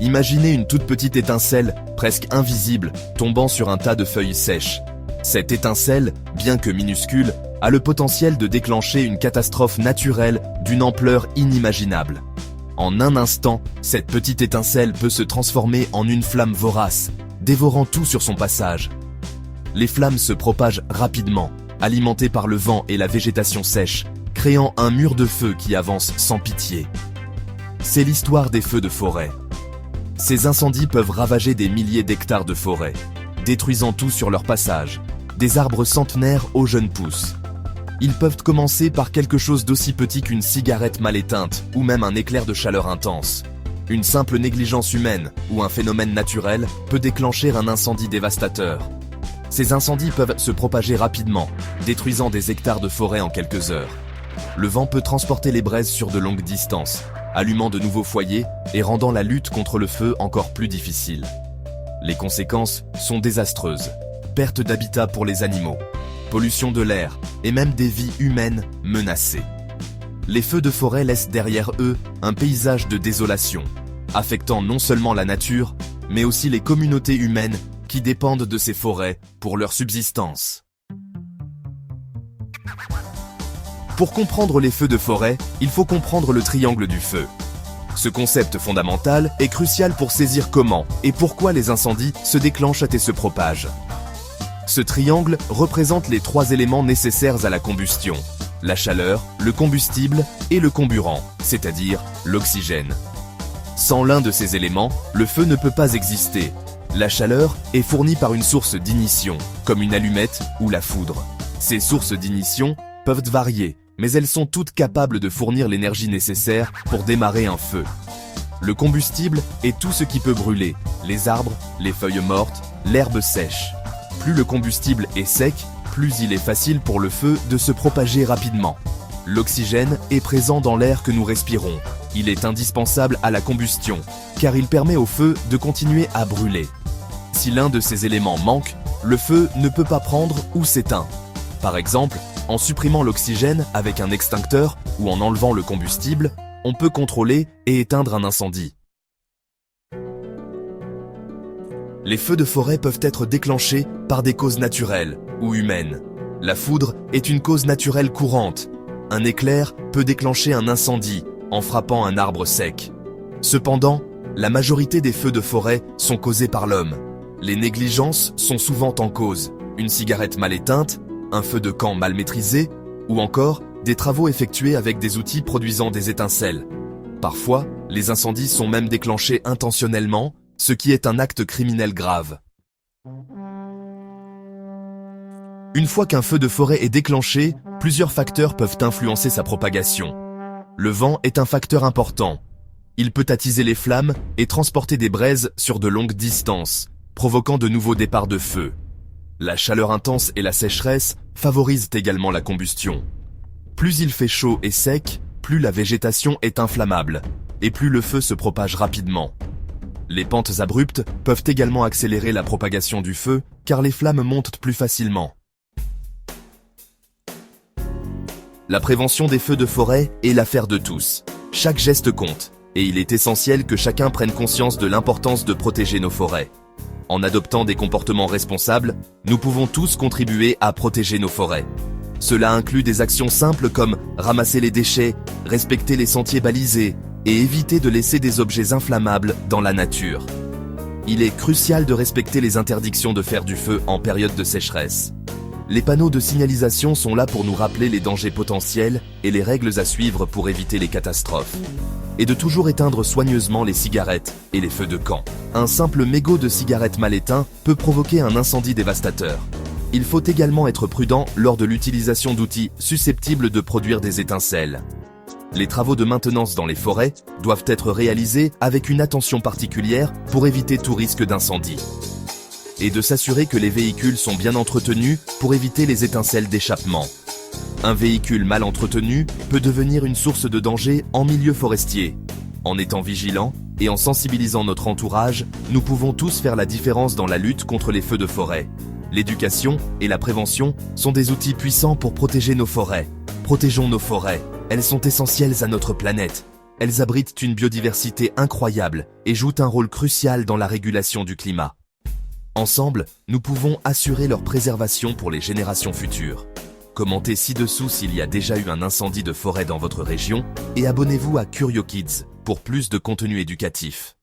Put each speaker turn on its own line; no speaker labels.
Imaginez une toute petite étincelle, presque invisible, tombant sur un tas de feuilles sèches. Cette étincelle, bien que minuscule, a le potentiel de déclencher une catastrophe naturelle d'une ampleur inimaginable. En un instant, cette petite étincelle peut se transformer en une flamme vorace, dévorant tout sur son passage. Les flammes se propagent rapidement, alimentées par le vent et la végétation sèche, créant un mur de feu qui avance sans pitié. C'est l'histoire des feux de forêt. Ces incendies peuvent ravager des milliers d'hectares de forêt, détruisant tout sur leur passage, des arbres centenaires aux jeunes pousses. Ils peuvent commencer par quelque chose d'aussi petit qu'une cigarette mal éteinte ou même un éclair de chaleur intense. Une simple négligence humaine ou un phénomène naturel peut déclencher un incendie dévastateur. Ces incendies peuvent se propager rapidement, détruisant des hectares de forêt en quelques heures. Le vent peut transporter les braises sur de longues distances, allumant de nouveaux foyers et rendant la lutte contre le feu encore plus difficile. Les conséquences sont désastreuses. Perte d'habitat pour les animaux, pollution de l'air et même des vies humaines menacées. Les feux de forêt laissent derrière eux un paysage de désolation, affectant non seulement la nature, mais aussi les communautés humaines qui dépendent de ces forêts pour leur subsistance. Pour comprendre les feux de forêt, il faut comprendre le triangle du feu. Ce concept fondamental est crucial pour saisir comment et pourquoi les incendies se déclenchent et se propagent. Ce triangle représente les 3 éléments nécessaires à la combustion: la chaleur, le combustible et le comburant, c'est-à-dire l'oxygène. Sans l'un de ces éléments, le feu ne peut pas exister. La chaleur est fournie par une source d'ignition, comme une allumette ou la foudre. Ces sources d'ignition peuvent varier, mais elles sont toutes capables de fournir l'énergie nécessaire pour démarrer un feu. Le combustible est tout ce qui peut brûler: les arbres, les feuilles mortes, l'herbe sèche. Plus le combustible est sec, plus il est facile pour le feu de se propager rapidement. L'oxygène est présent dans l'air que nous respirons. Il est indispensable à la combustion, car il permet au feu de continuer à brûler. Si l'un de ces éléments manque, le feu ne peut pas prendre ou s'éteint. Par exemple, en supprimant l'oxygène avec un extincteur ou en enlevant le combustible, on peut contrôler et éteindre un incendie. Les feux de forêt peuvent être déclenchés par des causes naturelles ou humaines. La foudre est une cause naturelle courante. Un éclair peut déclencher un incendie en frappant un arbre sec. Cependant, la majorité des feux de forêt sont causés par l'homme. Les négligences sont souvent en cause: une cigarette mal éteinte, un feu de camp mal maîtrisé, ou encore des travaux effectués avec des outils produisant des étincelles. Parfois, les incendies sont même déclenchés intentionnellement, ce qui est un acte criminel grave. Une fois qu'un feu de forêt est déclenché, plusieurs facteurs peuvent influencer sa propagation. Le vent est un facteur important. Il peut attiser les flammes et transporter des braises sur de longues distances, provoquant de nouveaux départs de feu. La chaleur intense et la sécheresse favorisent également la combustion. Plus il fait chaud et sec, plus la végétation est inflammable, et plus le feu se propage rapidement. Les pentes abruptes peuvent également accélérer la propagation du feu, car les flammes montent plus facilement. La prévention des feux de forêt est l'affaire de tous. Chaque geste compte, et il est essentiel que chacun prenne conscience de l'importance de protéger nos forêts. En adoptant des comportements responsables, nous pouvons tous contribuer à protéger nos forêts. Cela inclut des actions simples comme ramasser les déchets, respecter les sentiers balisés et éviter de laisser des objets inflammables dans la nature. Il est crucial de respecter les interdictions de faire du feu en période de sécheresse. Les panneaux de signalisation sont là pour nous rappeler les dangers potentiels et les règles à suivre pour éviter les catastrophes. Et de toujours éteindre soigneusement les cigarettes et les feux de camp. Un simple mégot de cigarette mal éteint peut provoquer un incendie dévastateur. Il faut également être prudent lors de l'utilisation d'outils susceptibles de produire des étincelles. Les travaux de maintenance dans les forêts doivent être réalisés avec une attention particulière pour éviter tout risque d'incendie. Et de s'assurer que les véhicules sont bien entretenus pour éviter les étincelles d'échappement. Un véhicule mal entretenu peut devenir une source de danger en milieu forestier. En étant vigilants et en sensibilisant notre entourage, nous pouvons tous faire la différence dans la lutte contre les feux de forêt. L'éducation et la prévention sont des outils puissants pour protéger nos forêts. Protégeons nos forêts, elles sont essentielles à notre planète. elles abritent une biodiversité incroyable et jouent un rôle crucial dans la régulation du climat. Ensemble, nous pouvons assurer leur préservation pour les générations futures. Commentez ci-dessous s'il y a déjà eu un incendie de forêt dans votre région et abonnez-vous à Curio Kids pour plus de contenu éducatif.